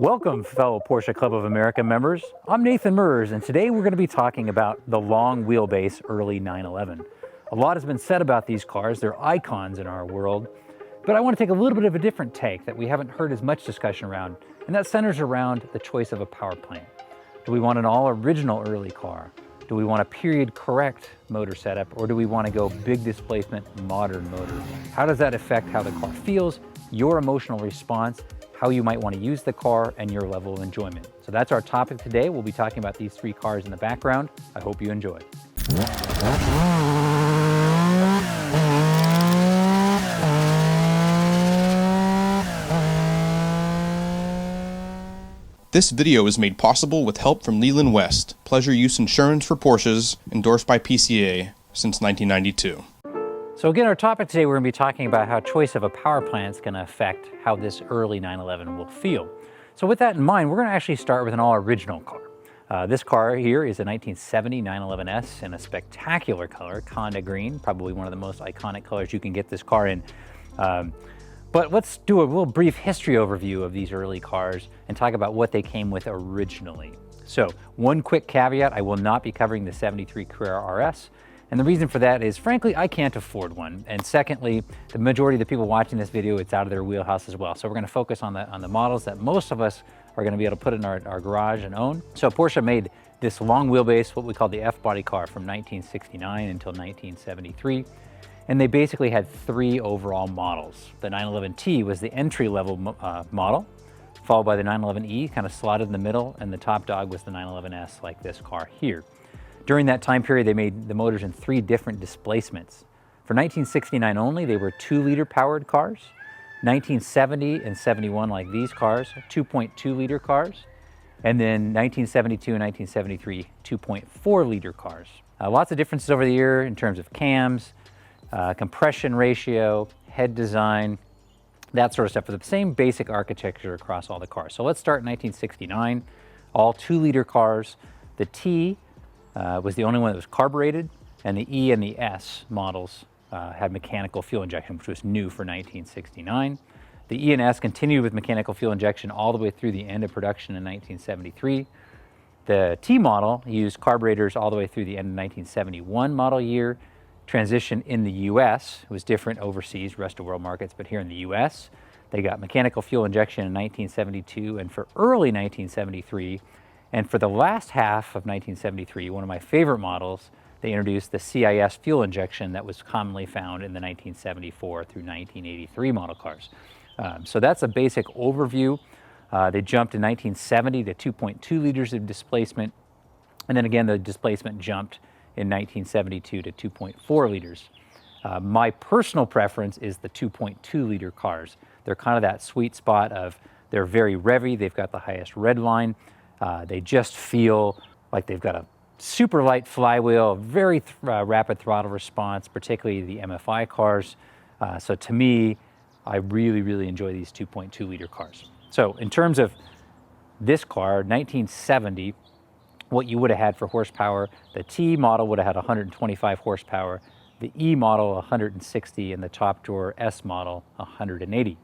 Welcome, fellow Porsche Club of America members. I'm Nathan Merz, and today we're going to be talking about the long wheelbase early 911. A lot has been said about these cars. They're icons in our world, but I want to take a little bit of a different take that we haven't heard as much discussion around, and that centers around the choice of a power plant. Do we want an all-original early car? Do we want a period-correct motor setup, or do we want to go big displacement modern motor? How does that affect how the car feels, your emotional response, how you might want to use the car, and your level of enjoyment? So that's our topic today. We'll be talking about these three cars in the background. I hope you enjoy. This video is made possible with help from Leland West, pleasure use insurance for Porsches, endorsed by PCA since 1992. So again, our topic today, we're going to be talking about how choice of a power plant is going to affect how this early 911 will feel. So with that in mind, we're going to actually start with an all-original car. This car here is a 1970 911s in a spectacular color, Conda green, probably one of the most iconic colors you can get this car in. But let's do a real brief history overview of these early cars and talk about what they came with originally. So one quick caveat, I will not be covering the 73 Carrera RS. And the reason for that is, frankly, I can't afford one. And secondly, the majority of the people watching this video, it's out of their wheelhouse as well. So we're going to focus on the models that most of us are going to be able to put in our garage and own. So Porsche made this long wheelbase, what we call the F-body car, from 1969 until 1973. And they basically had three overall models. The 911T was the entry-level model, followed by the 911E, kind of slotted in the middle, and the top dog was the 911S, like this car here. During that time period, they made the motors in three different displacements. For 1969 only, they were 2-liter powered cars. 1970 and 71, like these cars, 2.2-liter cars. And then 1972 and 1973, 2.4-liter cars. Lots of differences over the year in terms of cams, compression ratio, head design, that sort of stuff, but the same basic architecture across all the cars. So let's start in 1969, all 2-liter cars. The T was the only one that was carbureted, and the E and the S models had mechanical fuel injection, which was new for 1969. The E and S continued with mechanical fuel injection all the way through the end of production in 1973. The T model used carburetors all the way through the end of 1971 model year. Transition in the US was different overseas, rest of world markets, but here in the US, they got mechanical fuel injection in 1972 and for early 1973. And for the last half of 1973, one of my favorite models, they introduced the CIS fuel injection that was commonly found in the 1974 through 1983 model cars. So that's a basic overview. They jumped in 1970 to 2.2 liters of displacement. And then again, the displacement jumped in 1972 to 2.4 liters. My personal preference is the 2.2-liter cars. They're kind of that sweet spot of, they're very revvy, they've got the highest red line, they just feel like they've got a super light flywheel, very rapid throttle response, particularly the MFI cars. So to me, I really, really enjoy these 2.2-liter cars. So in terms of this car, 1970, what you would have had for horsepower, the T model would have had 125 horsepower, the E model 160, and the top drawer S model 180.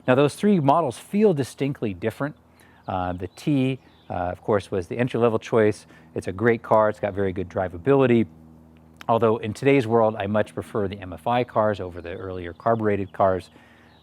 Now those three models feel distinctly different. The T, of course, was the entry-level choice. It's a great car, it's got very good drivability. Although in today's world, I much prefer the MFI cars over the earlier carbureted cars.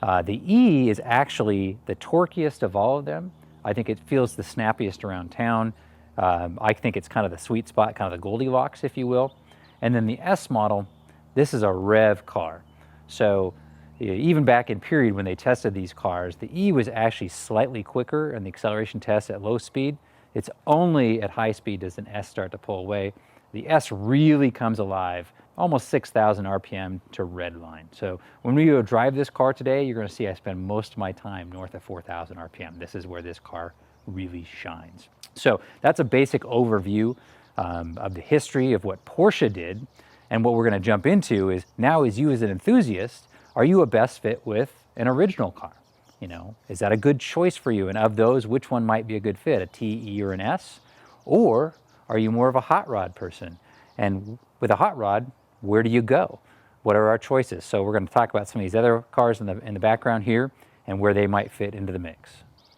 The E is actually the torquiest of all of them. I think it feels the snappiest around town. I think it's kind of the sweet spot, kind of the Goldilocks, if you will. And then the S model, this is a rev car. So even back in period when they tested these cars, the E was actually slightly quicker in the acceleration test at low speed. It's only at high speed does an S start to pull away. The S really comes alive, almost 6,000 RPM to red line. So when we go drive this car today, you're gonna see I spend most of my time north of 4,000 RPM. This is where this car really shines. So that's a basic overview of the history of what Porsche did. And what we're going to jump into is, now as you as an enthusiast, are you a best fit with an original car? You know, is that a good choice for you? And of those, which one might be a good fit, a T, E, or an S? Or are you more of a hot rod person? And with a hot rod, where do you go? What are our choices? So we're going to talk about some of these other cars in the background here and where they might fit into the mix.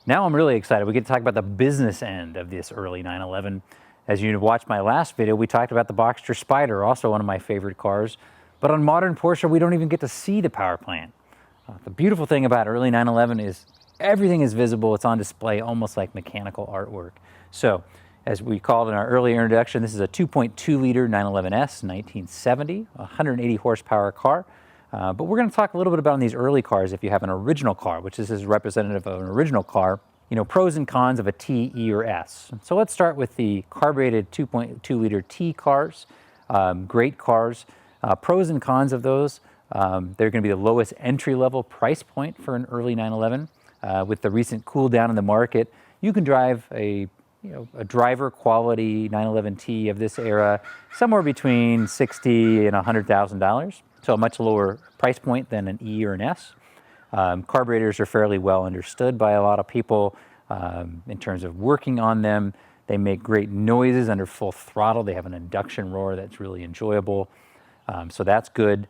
Now I'm really excited. We get to talk about the business end of this early 911. As you watched my last video, we talked about the Boxster Spyder, also one of my favorite cars. But on modern Porsche, we don't even get to see the power plant. The beautiful thing about early 911 is everything is visible. It's on display, almost like mechanical artwork. So, as we called in our earlier introduction, this is a 2.2-liter 911s, 1970, 180 horsepower car. But we're going to talk a little bit about these early cars if you have an original car, which is representative of an original car. You know, pros and cons of a T, E, or S. So let's start with the carbureted 2.2-liter T cars. Great cars. Pros and cons of those. They're going to be the lowest entry-level price point for an early 911. With the recent cool down in the market, you can drive a driver quality 911T of this era somewhere between $60,000 and $100,000. So a much lower price point than an E or an S. Carburetors are fairly well understood by a lot of people in terms of working on them. They make great noises under full throttle. They have an induction roar that's really enjoyable. So that's good.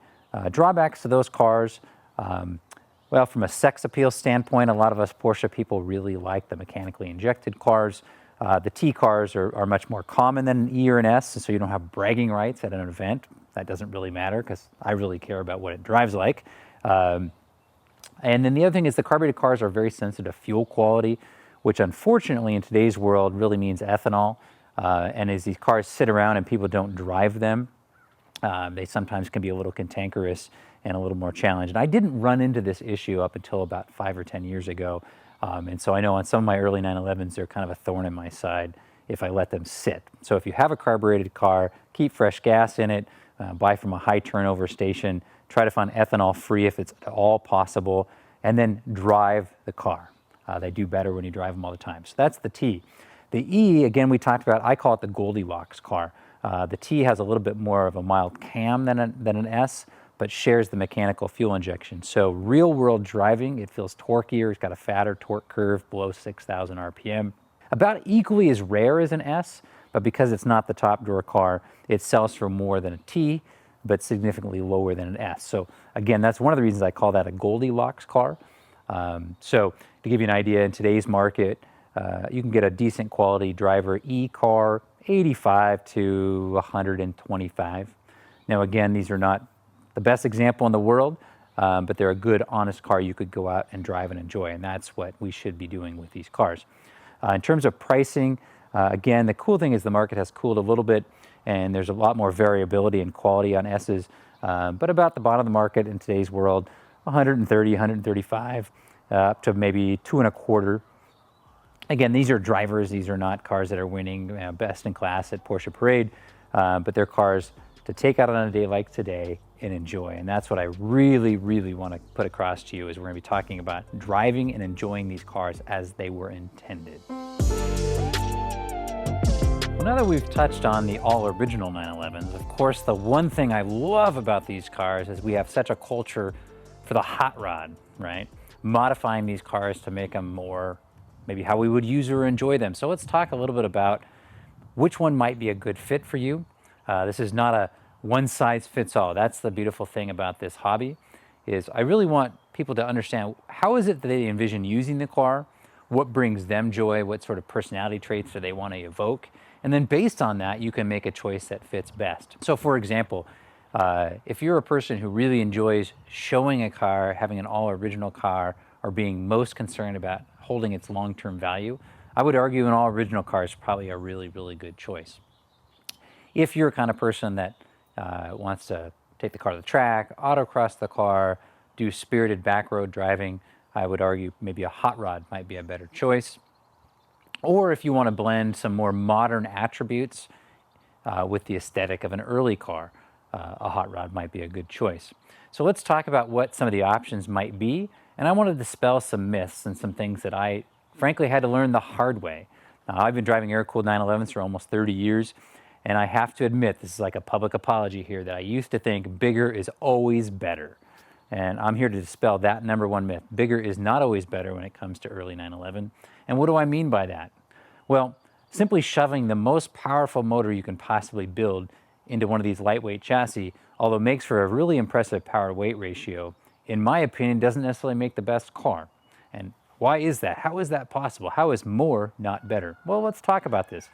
Drawbacks to those cars, well, from a sex appeal standpoint, a lot of us Porsche people really like the mechanically injected cars. The T cars are much more common than an E or an S, so you don't have bragging rights at an event. That doesn't really matter because I really care about what it drives like. And then the other thing is the carbureted cars are very sensitive to fuel quality, which unfortunately in today's world really means ethanol. And as these cars sit around and people don't drive them, they sometimes can be a little cantankerous and a little more challenged. And I didn't run into this issue up until about 5 or 10 years ago. And so I know on some of my early 911s, they're kind of a thorn in my side if I let them sit. So if you have a carbureted car, keep fresh gas in it, buy from a high turnover station, try to find ethanol free if it's at all possible, and then drive the car. They do better when you drive them all the time. So that's the T. The E, again, we talked about, I call it the Goldilocks car. The T has a little bit more of a mild cam than an S, but shares the mechanical fuel injection. So real world driving, it feels torquier. It's got a fatter torque curve below 6,000 RPM. About equally as rare as an S, but because it's not the top drawer car, it sells for more than a T, but significantly lower than an S. So again, that's one of the reasons I call that a Goldilocks car. So to give you an idea, in today's market, you can get a decent quality driver E car, 85 to 125. Now again, these are not the best example in the world, but they're a good, honest car you could go out and drive and enjoy, and that's what we should be doing with these cars. In terms of pricing, again, the cool thing is the market has cooled a little bit, and there's a lot more variability and quality on S's, but about the bottom of the market in today's world, 130, 135, up to maybe 2.25. Again, these are drivers. These are not cars that are winning best in class at Porsche Parade, but they're cars to take out on a day like today and enjoy. And that's what I really, really want to put across to you is we're going to be talking about driving and enjoying these cars as they were intended. Well, now that we've touched on the all-original 911s, of course, the one thing I love about these cars is we have such a culture for the hot rod, right? Modifying these cars to make them more maybe how we would use or enjoy them. So let's talk a little bit about which one might be a good fit for you. This is not a one-size-fits-all. That's the beautiful thing about this hobby, is I really want people to understand how is it that they envision using the car, what brings them joy, what sort of personality traits do they want to evoke, and then based on that, you can make a choice that fits best. So for example, if you're a person who really enjoys showing a car, having an all-original car, or being most concerned about holding its long-term value, I would argue an all-original car is probably a really, really good choice. If you're a kind of person that wants to take the car to the track, autocross the car, do spirited back road driving, I would argue maybe a hot rod might be a better choice. Or if you want to blend some more modern attributes with the aesthetic of an early car, a hot rod might be a good choice. So let's talk about what some of the options might be. And I want to dispel some myths and some things that I frankly had to learn the hard way. I've been driving air-cooled 911s for almost 30 years. And I have to admit, this is like a public apology here, that I used to think bigger is always better. And I'm here to dispel that number one myth. Bigger is not always better when it comes to early 911. And what do I mean by that? Well, simply shoving the most powerful motor you can possibly build into one of these lightweight chassis, although it makes for a really impressive power-weight ratio, in my opinion, doesn't necessarily make the best car. And Why is that? How is that possible? How is more not better? Well, let's talk about this.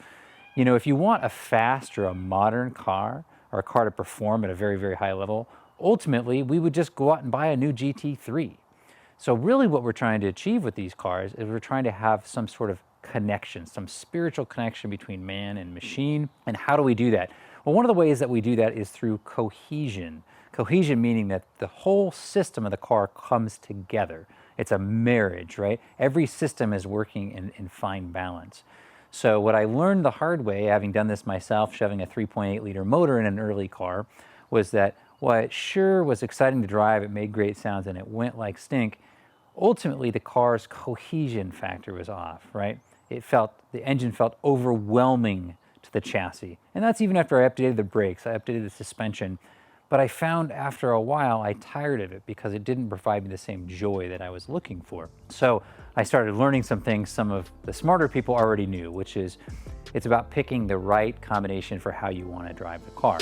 You know, if you want a fast or a modern car, or a car to perform at a very, very high level, ultimately we would just go out and buy a new GT3. So really what we're trying to achieve with these cars is we're trying to have some sort of connection, some spiritual connection between man and machine. And how do we do that? Well, one of the ways that we do that is through cohesion. Cohesion meaning that the whole system of the car comes together. It's a marriage, right? Every system is working in fine balance. So what I learned the hard way, having done this myself, shoving a 3.8 liter motor in an early car, was that while it sure was exciting to drive, it made great sounds and it went like stink, ultimately the car's cohesion factor was off, right? The engine felt overwhelming to the chassis. And that's even after I updated the brakes, I updated the suspension. But I found after a while I tired of it because it didn't provide me the same joy that I was looking for. So I started learning some things some of the smarter people already knew, which is it's about picking the right combination for how you want to drive the car.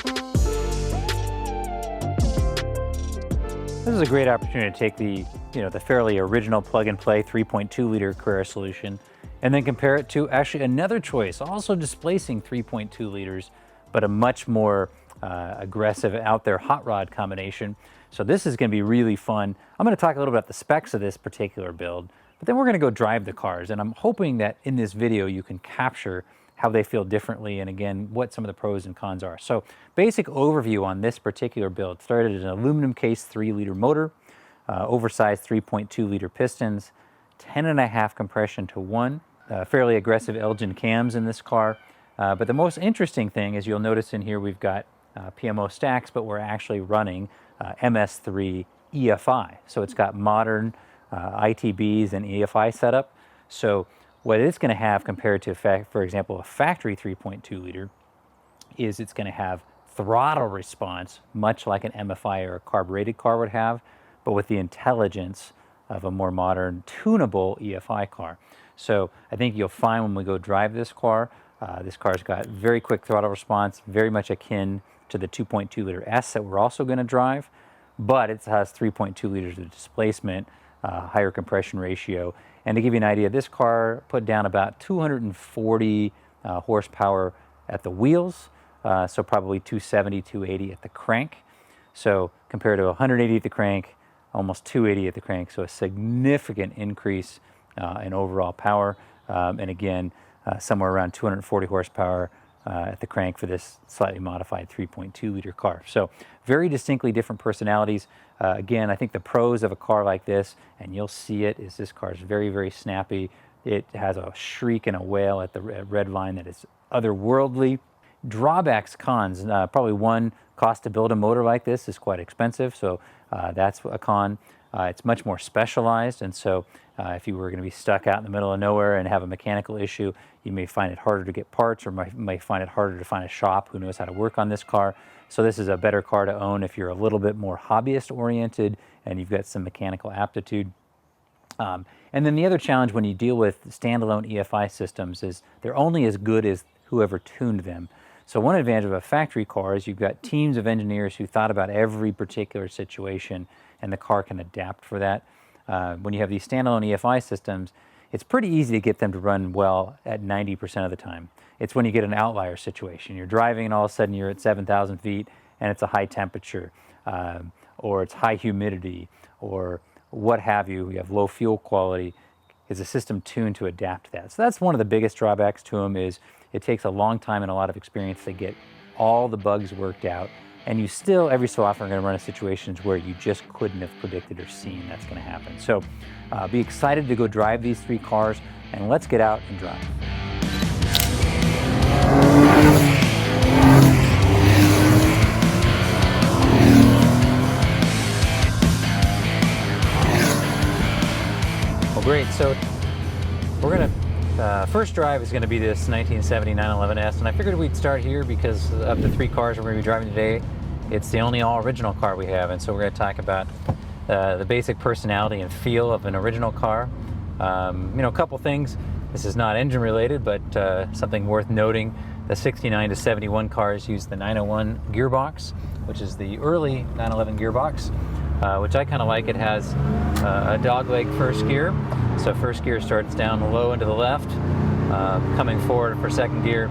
This is a great opportunity to take the fairly original plug-and-play 3.2 liter Carrera solution and then compare it to actually another choice, also displacing 3.2 liters, but a much more aggressive out there hot rod combination. So this is going to be really fun. I'm going to talk a little about the specs of this particular build, but then we're going to go drive the cars. And I'm hoping that in this video you can capture how they feel differently and again, what some of the pros and cons are. So basic overview on this particular build. Started as an aluminum case 3 liter motor, oversized 3.2 liter pistons, 10.5 compression to 1, fairly aggressive Elgin cams in this car. But the most interesting thing is you'll notice in here we've got PMO stacks, but we're actually running MS3 EFI. So it's got modern ITBs and EFI setup. So what it's going to have compared to, for example, a factory 3.2 liter is it's going to have throttle response, much like an MFI or a carbureted car would have, but with the intelligence of a more modern tunable EFI car. So I think you'll find when we go drive this car's got very quick throttle response, very much akin to the 2.2 liter S that we're also going to drive, but it has 3.2 liters of displacement, higher compression ratio. And to give you an idea, this car put down about 240 horsepower at the wheels, so probably 270, 280 at the crank. So compared to 180 at the crank, almost 280 at the crank, so a significant increase in overall power. And again, somewhere around 240 horsepower at the crank for this slightly modified 3.2 liter car. So very distinctly different personalities. Again, I think the pros of a car like this, and you'll see it, is this car is very, very snappy. It has a shriek and a wail at the red line that is otherworldly. Drawbacks, cons, probably one, cost to build a motor like this is quite expensive, so that's a con. It's much more specialized, and so if you were going to be stuck out in the middle of nowhere and have a mechanical issue, you may find it harder to get parts or might find it harder to find a shop who knows how to work on this car. So this is a better car to own if you're a little bit more hobbyist oriented and you've got some mechanical aptitude. And then the other challenge when you deal with standalone EFI systems is they're only as good as whoever tuned them. So one advantage of a factory car is you've got teams of engineers who thought about every particular situation and the car can adapt for that. When you have these standalone EFI systems, it's pretty easy to get them to run well at 90% of the time. It's when you get an outlier situation. You're driving and all of a sudden you're at 7,000 feet and it's a high temperature, or it's high humidity, or what have you. You have low fuel quality. Is the system tuned to adapt to that? So that's one of the biggest drawbacks to them is it takes a long time and a lot of experience to get all the bugs worked out. And you still, every so often, are going to run into situations where you just couldn't have predicted or seen that's going to happen. So be excited to go drive these 3 cars, and let's get out and drive. Well, great. So we're going to, first drive is going to be this 1970 911s, and I figured we'd start here because of the 3 cars we're going to be driving today. It's the only all-original car we have, and so we're going to talk about the basic personality and feel of an original car. A couple things. This is not engine related, but something worth noting. The 69 to 71 cars use the 901 gearbox, which is the early 911 gearbox. which I kind of like. It has a dogleg first gear, so first gear starts down low and to the left, coming forward for second gear.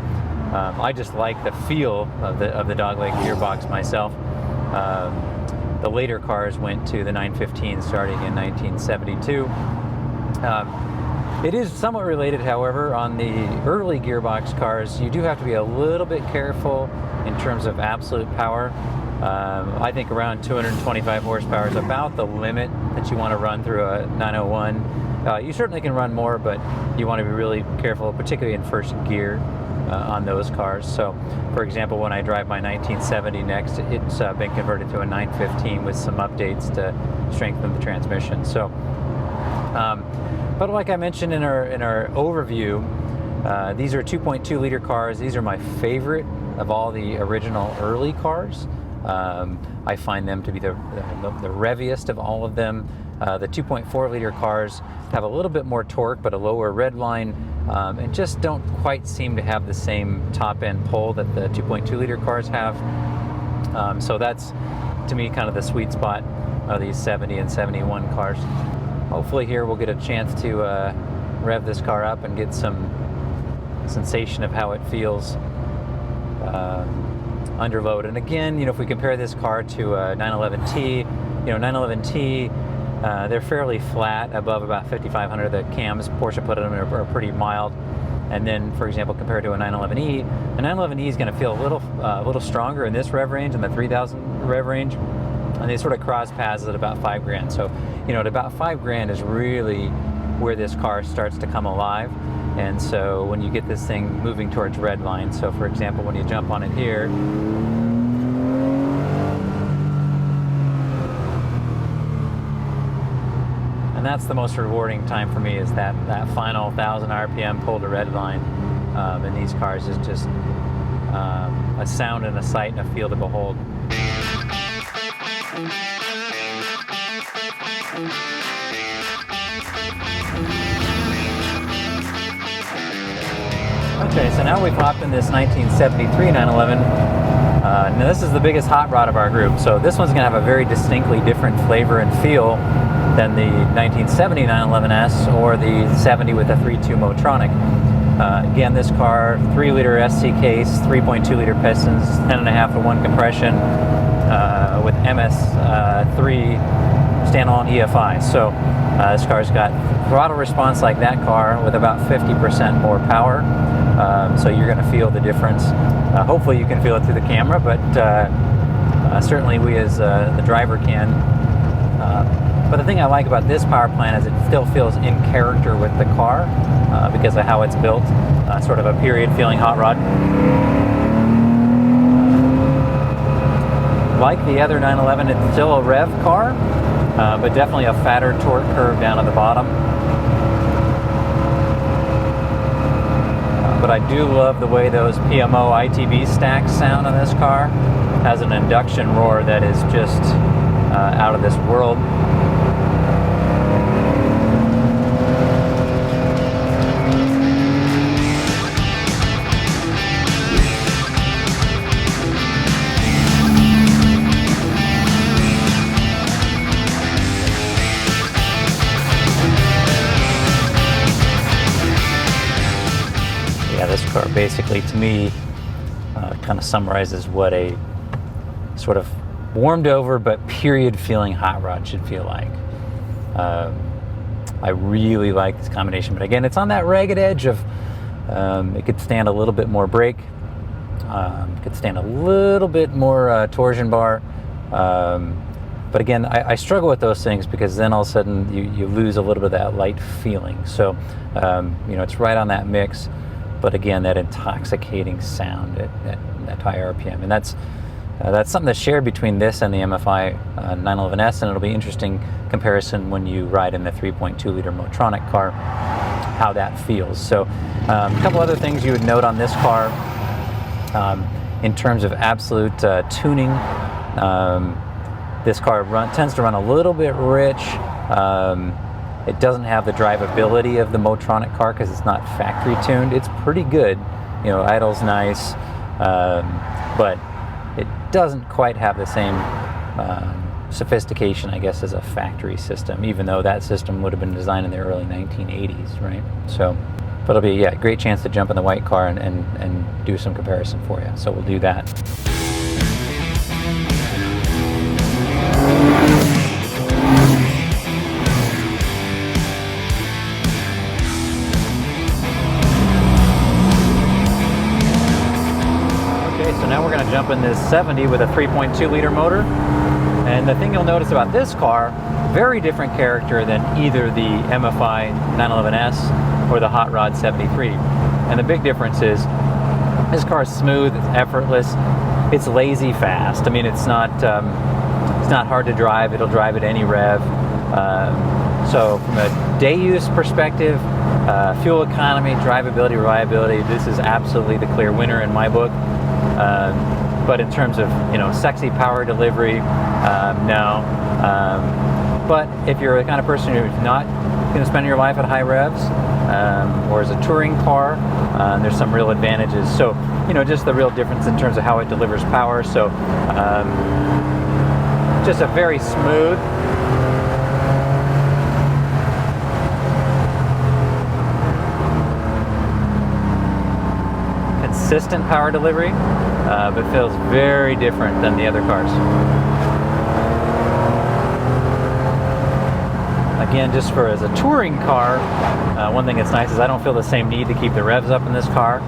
I just like the feel of the dogleg gearbox myself. The later cars went to the 915 starting in 1972. It is somewhat related, however. On the early gearbox cars, you do have to be a little bit careful in terms of absolute power. I think around 225 horsepower is about the limit that you want to run through a 901. You certainly can run more, but you want to be really careful, particularly in first gear on those cars. So, for example, when I drive my 1970 next, it's been converted to a 915 with some updates to strengthen the transmission. So, but like I mentioned in our overview, these are 2.2 liter cars. These are my favorite of all the original early cars. I find them to be the reviest of all of them. The 2.4 liter cars have a little bit more torque, but a lower red line, and just don't quite seem to have the same top end pull that the 2.2 liter cars have. So that's, to me, kind of the sweet spot of these 70 and 71 cars. Hopefully here we'll get a chance to rev this car up and get some sensation of how it feels under load. And again, if we compare this car to a 911T, 911T, they're fairly flat above about 5,500. The cams Porsche put in them are pretty mild. And then, for example, compared to a 911E, a 911E is going to feel a little stronger in this rev range, in the 3,000 rev range. And they sort of cross paths at about $5,000. So, at about $5,000 is really where this car starts to come alive. And so when you get this thing moving towards red line, so for example, when you jump on it here, and that's the most rewarding time for me, is that final 1,000 RPM pull to red line in these cars is just a sound and a sight and a feel to behold. Okay, so now we've hopped in this 1973 911. Now this is the biggest hot rod of our group, so this one's going to have a very distinctly different flavor and feel than the 1970 911S or the 70 with the 3.2 Motronic. Again, this car, 3-liter SC case, 3.2 liter pistons, 10.5 to 1 compression with MS3 standalone EFI. So this car's got throttle response like that car with about 50% more power. So you're going to feel the difference. Hopefully you can feel it through the camera, but certainly we as the driver can. But the thing I like about this power plant is it still feels in character with the car because of how it's built, sort of a period feeling hot rod. Like the other 911, it's still a rev car, but definitely a fatter torque curve down at the bottom. But I do love the way those PMO ITB stacks sound on this car. It has an induction roar that is just out of this world. This car basically, to me, kind of summarizes what a sort of warmed over but period feeling hot rod should feel like. I really like this combination, but again, it's on that ragged edge of it could stand a little bit more brake, could stand a little bit more torsion bar, but again, I struggle with those things because then all of a sudden you lose a little bit of that light feeling. So it's right on that mix. But again, that intoxicating sound at high RPM, and that's something that's shared between this and the MFI 911S, and it'll be interesting comparison when you ride in the 3.2 liter Motronic car, how that feels. So a couple other things you would note on this car in terms of absolute tuning. This car tends to run a little bit rich. It doesn't have the drivability of the Motronic car because it's not factory tuned. It's pretty good, idle's nice, but it doesn't quite have the same sophistication, I guess, as a factory system, even though that system would have been designed in the early 1980s, right? So, but it'll be, yeah, a great chance to jump in the white car and do some comparison for you. So we'll do that. So now we're going to jump in this 70 with a 3.2 liter motor. And the thing you'll notice about this car, very different character than either the MFI 911s or the Hot Rod 73. And the big difference is this car is smooth, it's effortless, it's lazy fast. I mean, it's not hard to drive. It'll drive at any rev. So from a day use perspective, fuel economy, drivability, reliability, this is absolutely the clear winner in my book. But in terms of, you know, sexy power delivery, no. But if you're the kind of person who's not going to spend your life at high revs, or as a touring car, there's some real advantages. So, you know, just the real difference in terms of how it delivers power. So, just a very smooth, consistent power delivery, but feels very different than the other cars. Again, just for as a touring car, one thing that's nice is I don't feel the same need to keep the revs up in this car.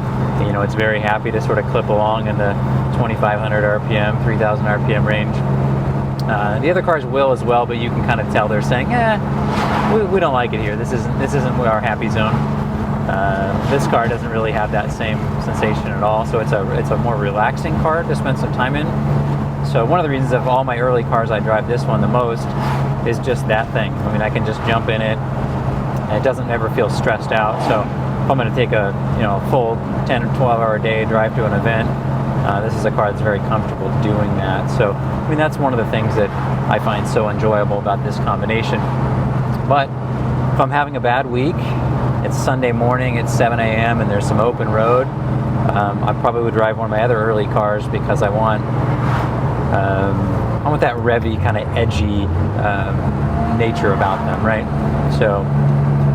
You know, it's very happy to sort of clip along in the 2,500 RPM, 3,000 RPM range. The other cars will as well, but you can kind of tell they're saying, we don't like it here. This isn't our happy zone. This car doesn't really have that same sensation at all, so it's a more relaxing car to spend some time in. So one of the reasons of all my early cars I drive this one the most is just that thing. I mean, I can just jump in it, and it doesn't ever feel stressed out. So if I'm going to take a full 10 or 12 hour day drive to an event, this is a car that's very comfortable doing that. So I mean, that's one of the things that I find so enjoyable about this combination. But if I'm having a bad week, it's Sunday morning, it's 7 a.m. and there's some open road, I probably would drive one of my other early cars because I want that revvy, kind of edgy nature about them, right? So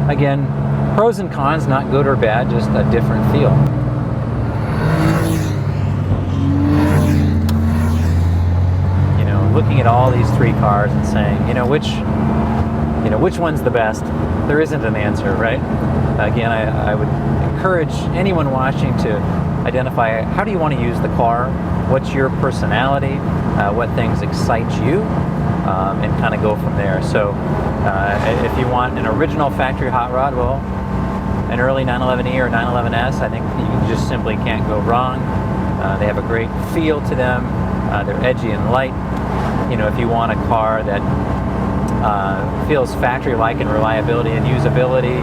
again, pros and cons, not good or bad, just a different feel. You know, looking at all these three cars and saying, which one's the best? There isn't an answer, right? Again, I would encourage anyone watching to identify how do you want to use the car, what's your personality, what things excite you, and kind of go from there. So if you want an original factory hot rod, well, an early 911E or 911S, I think you just simply can't go wrong. They have a great feel to them. They're edgy and light. You know, if you want a car that feels factory-like in reliability and usability,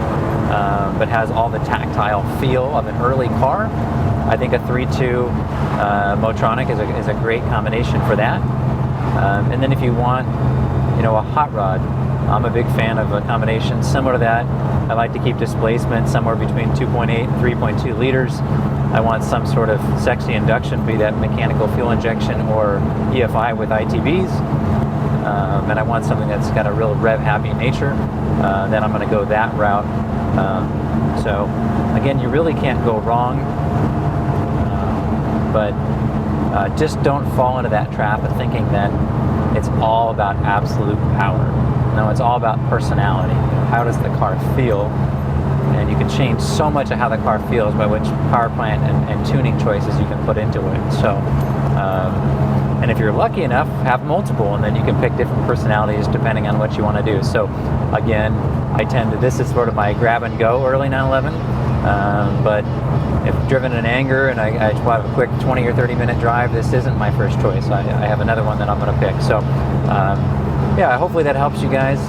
but has all the tactile feel of an early car, I think a 3.2 Motronic is a great combination for that. And then if you want, a hot rod, I'm a big fan of a combination similar to that. I like to keep displacement somewhere between 2.8 and 3.2 liters. I want some sort of sexy induction, be that mechanical fuel injection or EFI with ITBs. And I want something that's got a real rev-happy nature, then I'm going to go that route. So again, you really can't go wrong, but just don't fall into that trap of thinking that it's all about absolute power. No, it's all about personality. How does the car feel? And you can change so much of how the car feels by which power plant and tuning choices you can put into it. So, and if you're lucky enough, have multiple, and then you can pick different personalities depending on what you want to do. So again, this is sort of my grab and go early 911, but if driven in anger and I just want a quick 20 or 30 minute drive, this isn't my first choice. I have another one that I'm going to pick. So yeah, hopefully that helps you guys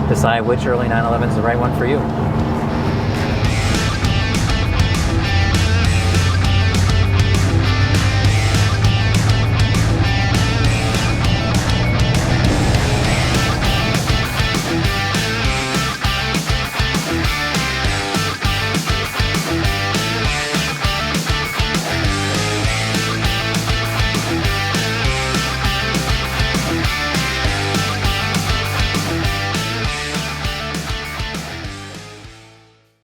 decide which early 911 is the right one for you.